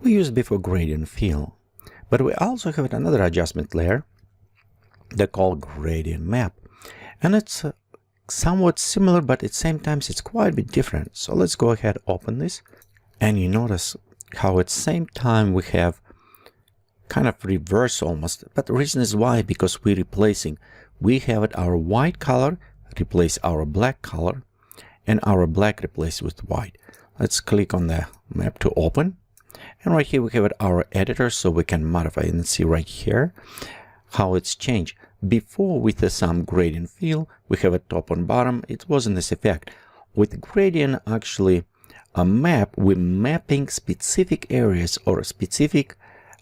we used before gradient fill, but we also have another adjustment layer they call gradient map, and it's somewhat similar, but at the same time it's quite a bit different. So let's go ahead, open this, and you notice how at the same time we have kind of reverse almost, but the reason is why, because we have it our white color replace our black color and our black replace with white. Let's click on the map to open, and right here we have it our editor, so we can modify and see right here how it's changed. Before with some gradient fill, we have a top and bottom. It wasn't this effect. With gradient, actually a map, we're mapping specific areas or specific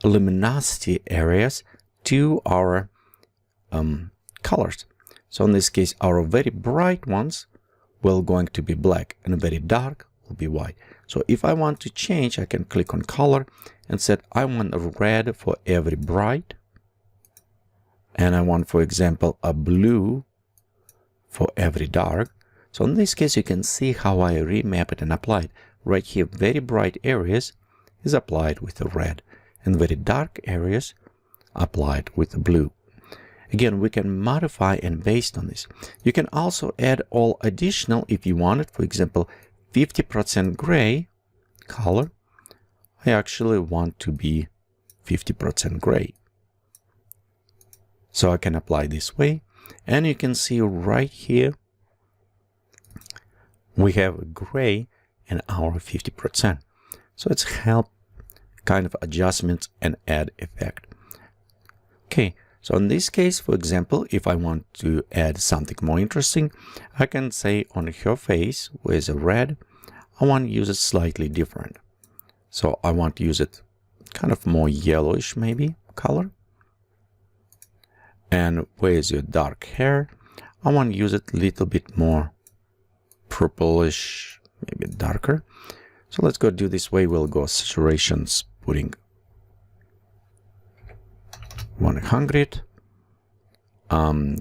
luminosity areas to our colors. So in this case, our very bright ones will going to be black and very dark will be white. So if I want to change, I can click on color and set I want red for every bright, and I want, for example, a blue for every dark. So in this case, you can see how I remap it and apply it. Right here, very bright areas is applied with the red, and very dark areas applied with the blue. Again, we can modify and based on this. You can also add all additional if you want it. For example, 50% gray color. I actually want to be 50% gray. So I can apply this way, and you can see right here we have gray in our 50%. So it's help kind of adjustments and add effect. Okay, so in this case, for example, if I want to add something more interesting, I can say on her face with a red, I want to use it slightly different. So I want to use it kind of more yellowish maybe color. And with your dark hair, I want to use it a little bit more purplish, maybe darker. So let's go do this way. We'll go saturations, putting 100.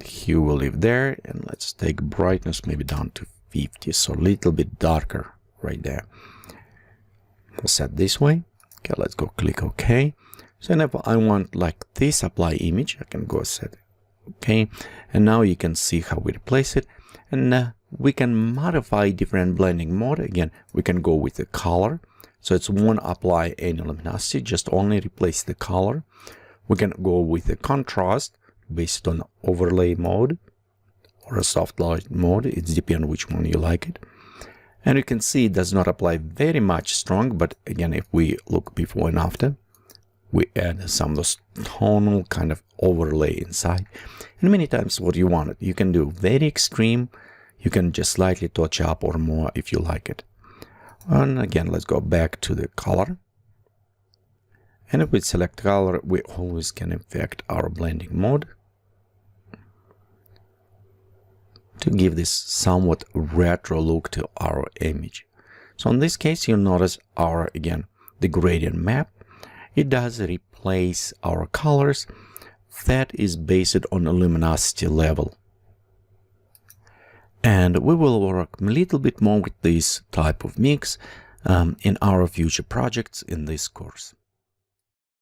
Hue will leave there, and let's take brightness maybe down to 50, so a little bit darker right there. We'll set this way. Okay, let's go click OK. So if I want like this apply image, I can go set OK, and now you can see how we replace it, and we can modify different blending mode. Again, we can go with the color, so it's won't apply any luminosity, just only replace the color. We can go with the contrast based on overlay mode or a soft light mode. It depends which one you like it. And you can see it does not apply very much strong, but again, if we look before and after, we add some of those tonal kind of overlay inside. And many times what you want, you can do very extreme, you can just slightly touch up or more if you like it. And again, let's go back to the color. And if we select color, we always can affect our blending mode to give this somewhat retro look to our image. So in this case, you'll notice our, again, the gradient map. It does replace our colors that is based on a luminosity level. And we will work a little bit more with this type of mix in our future projects in this course.